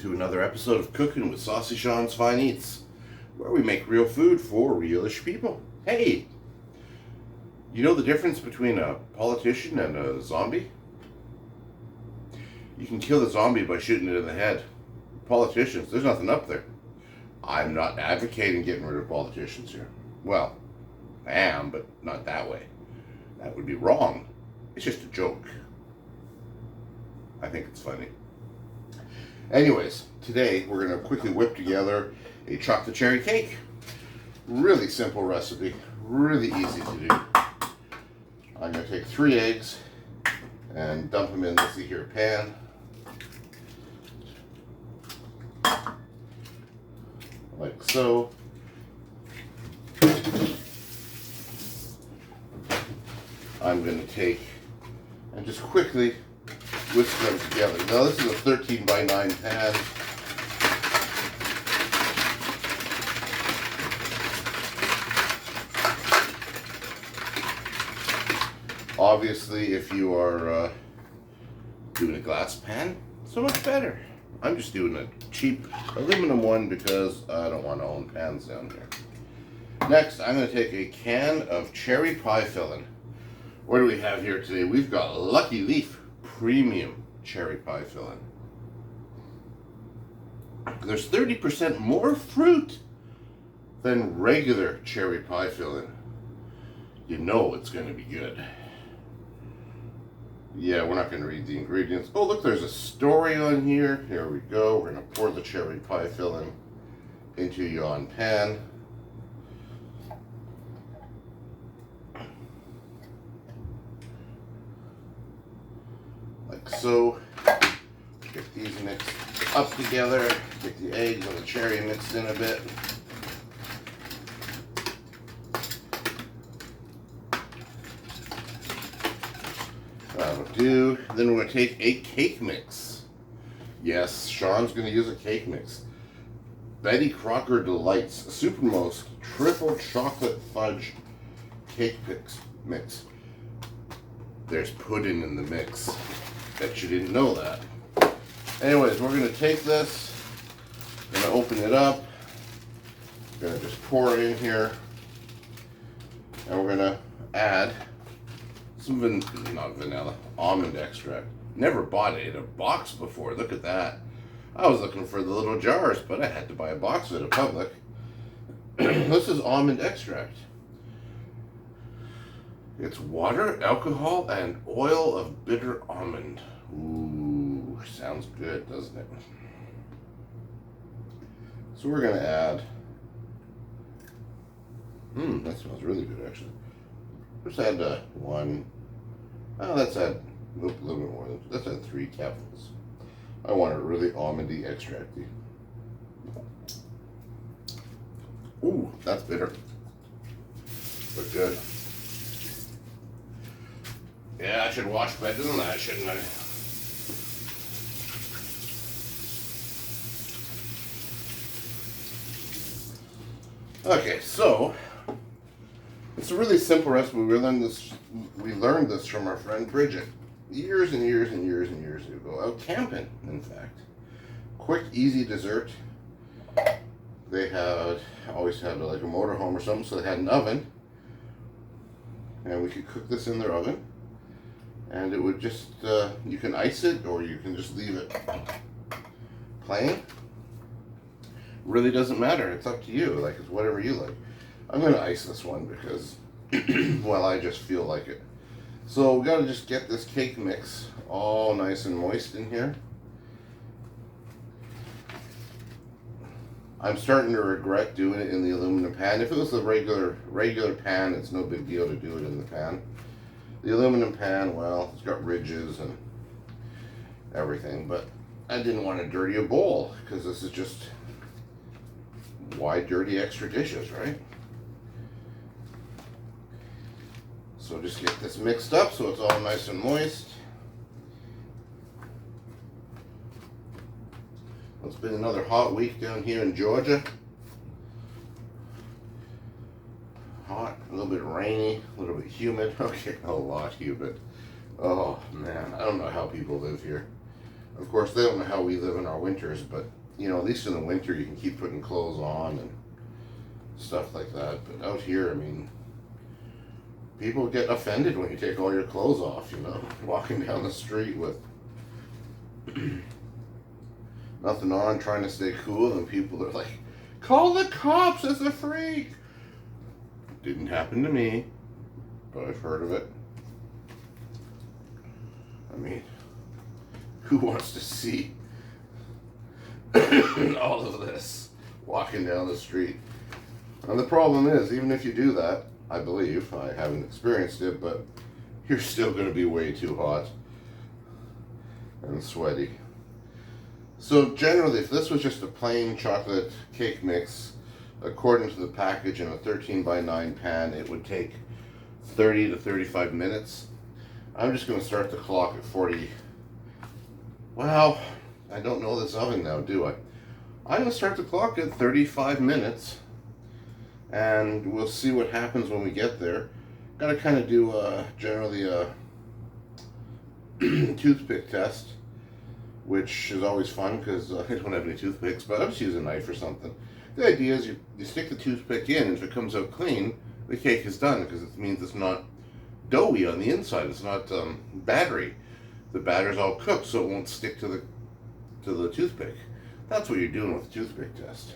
to another episode of Cooking with Saucy Sean's Fine Eats, where we make real food for realish people. Hey, you know the difference between a politician and a zombie? You can kill the zombie by shooting it in the head. Politicians, there's nothing up there. I'm not advocating getting rid of politicians here. Well, I am, but not that way. That would be wrong. It's just a joke. I think it's funny. Anyways, today we're going to quickly whip together a chocolate cherry cake. Really simple recipe, really easy to do. I'm going to take 3 eggs and dump them in this here pan. Like so. I'm going to take and just quickly whisk them together. Now this is a 13 by 9 pan. Obviously, if you are doing a glass pan, so much better. I'm just doing a cheap aluminum one because I don't want to own pans down here. Next, I'm going to take a can of cherry pie filling. What do we have here today? We've got Lucky Leaf Premium Cherry Pie Filling. There's 30% more fruit than regular cherry pie filling. You know it's going to be good. Yeah, we're not going to read the ingredients. Oh, look, there's a story on here. Here we go. We're going to pour the cherry pie filling into yon pan. Like so. Get these mixed up together. Get the eggs and the cherry mixed in a bit. That'll do. Then we're going to take a cake mix. Yes, Sean's going to use a cake mix. Betty Crocker Delights Supermost Triple Chocolate Fudge Cake Mix. There's pudding in the mix. Bet you didn't know that. Anyways, we're going to take this, going to open it up, going to just pour it in here, and we're going to add some almond extract. Never bought it in a box before. Look at that. I was looking for the little jars, but I had to buy a box at a Publix. This is almond extract. It's water, alcohol, and oil of bitter almond. Ooh, sounds good, doesn't it? So we're going to add... that smells really good, actually. Let's add one. Oh, let's add a little bit more. Let's add 3 capfuls. I want it really almondy, extracty. Ooh, that's bitter, but good. Yeah, I should wash better than that, shouldn't I? Okay, so it's a really simple recipe. We learned this from our friend Bridget years and years and years and years ago, out camping, in fact. Quick, easy dessert. They always had like a motorhome or something, so they had an oven, and we could cook this in their oven. And it would just, you can ice it or you can just leave it plain. Really doesn't matter. It's up to you. Like, it's whatever you like. I'm going to ice this one because, well, I just feel like it. So we got to just get this cake mix all nice and moist in here. I'm starting to regret doing it in the aluminum pan. If it was a regular pan, it's no big deal to do it in the pan. The aluminum pan, well, it's got ridges and everything, but I didn't want to dirty a bowl because this is just why dirty extra dishes, right? So just get this mixed up so it's all nice and moist. It's been another hot week down here in Georgia. Hot, a little bit rainy, a little bit humid. Okay, a lot humid. Oh man, I don't know how people live here. Of course, they don't know how we live in our winters, but you know, at least in the winter you can keep putting clothes on and stuff like that. But out here, I mean, people get offended when you take all your clothes off, you know, walking down the street with nothing on, trying to stay cool, and people are like, call the cops, it's a freak. Didn't happen to me, but I've heard of it. I mean, who wants to see all of this walking down the street? And the problem is, even if you do that, I believe, I haven't experienced it, but you're still going to be way too hot and sweaty. So generally, if this was just a plain chocolate cake mix, according to the package in a 13x9 pan, it would take 30 to 35 minutes. I'm just going to start the clock at 40. Wow, I don't know this oven now, do I? I'm going to start the clock at 35 minutes, and we'll see what happens when we get there. Got to kind of do generally a toothpick test, which is always fun because I don't have any toothpicks, but I'll just use a knife or something. The idea is you stick the toothpick in, and if it comes out clean, the cake is done, because it means it's not doughy on the inside. It's not battery. The batter's all cooked, so it won't stick to the toothpick. That's what you're doing with the toothpick test.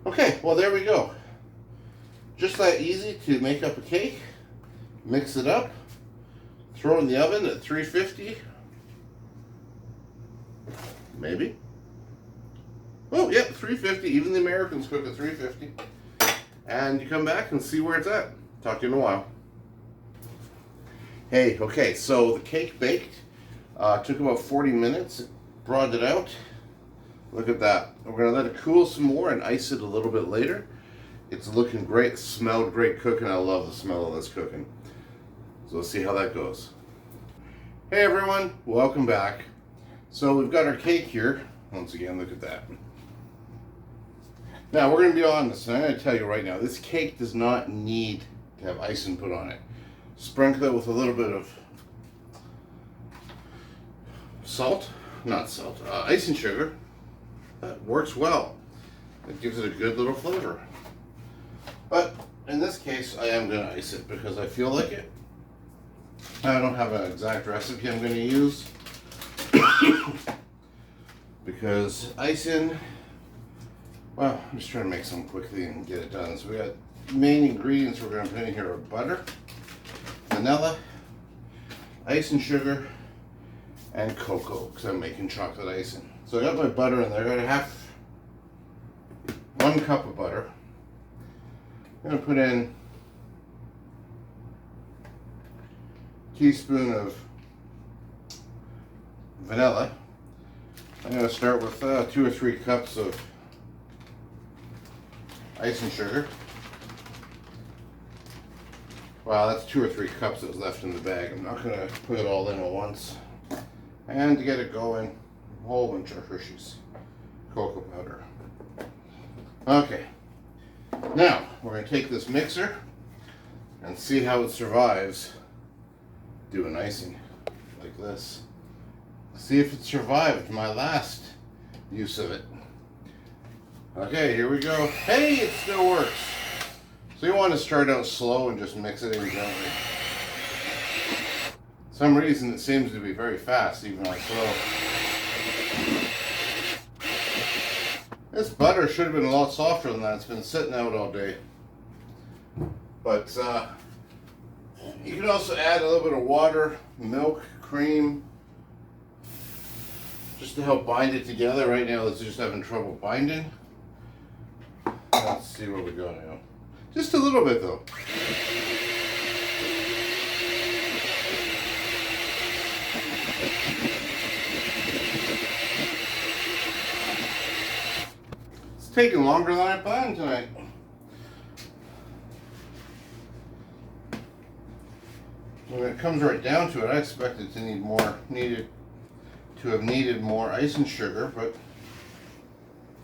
Okay, well there we go. Just that easy to make up a cake. Mix it up. Throw it in the oven at 350. Maybe. Oh, yeah, 350. Even the Americans cook at 350. And you come back and see where it's at. Talk to you in a while. Hey, okay, so the cake baked. Took about 40 minutes. Brought it out. Look at that. We're going to let it cool some more and ice it a little bit later. It's looking great. It smelled great cooking. I love the smell of this cooking. So let's see how that goes. Hey everyone, welcome back. So we've got our cake here. Once again, look at that. Now we're going to be honest, and I'm going to tell you right now, this cake does not need to have icing put on it. Sprinkle it with a little bit of icing sugar. That works well. It gives it a good little flavor. But in this case, I am going to ice it because I feel like it. I don't have an exact recipe I'm going to use. Because icing, well, I'm just trying to make some quickly and get it done. So we got main ingredients we're going to put in here are butter, vanilla, icing sugar, and cocoa, because I'm making chocolate icing. So I got my butter in there. I got 1 cup of butter. I'm going to put in a teaspoon of vanilla. I'm going to start with 2 or 3 cups of icing sugar. Wow, that's 2 or 3 cups that was left in the bag. I'm not going to put it all in at once. And to get it going, a whole bunch of Hershey's cocoa powder. Okay, now we're going to take this mixer and see how it survives doing icing like this. See if it survived my last use of it. Okay, here we go. Hey, it still works. So you want to start out slow and just mix it in gently. For some reason it seems to be very fast even on slow. This butter should have been a lot softer than that. It's been sitting out all day. But you can also add a little bit of water, milk, cream, just to help bind it together. Right now it's just having trouble binding. Let's see what we got now. Just a little bit though. It's taking longer than I planned tonight. When it comes right down to it, I expected to have needed more icing sugar, but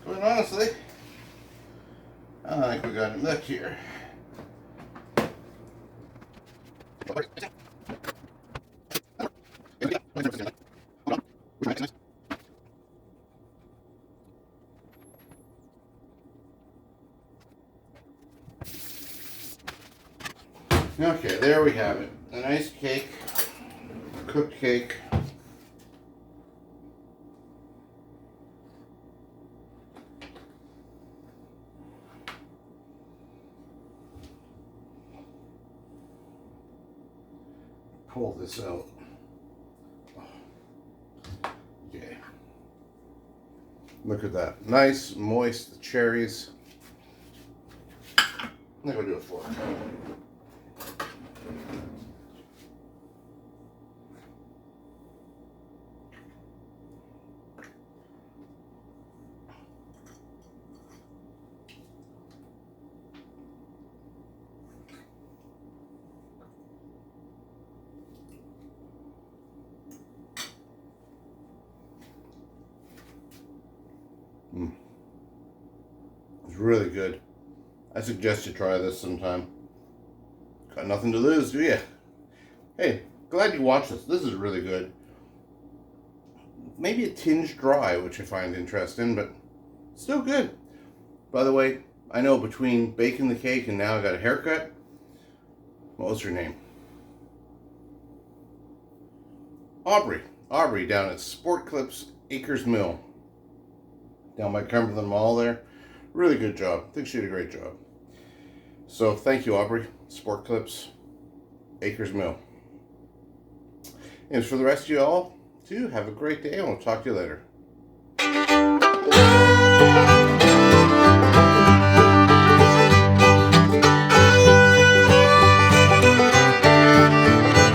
quite honestly, I think we got it left here. Okay, there we have it. A nice cake, cooked cake. Pull this out. Okay. Look at that. Nice, moist, the cherries. I'm gonna do a fork. It's really good. I suggest you try this sometime. Got nothing to lose, do you? Hey, glad you watched this. This is really good. Maybe a tinge dry, which I find interesting, but still good. By the way, I know between baking the cake and now I got a haircut. What was her name? Aubrey. Aubrey down at Sport Clips Acres Mill. Down by Cumberland Mall there. Really good job. I think she did a great job. So thank you, Aubrey. Sport Clips Acres Mill. And for the rest of you all, too, have a great day and we'll talk to you later.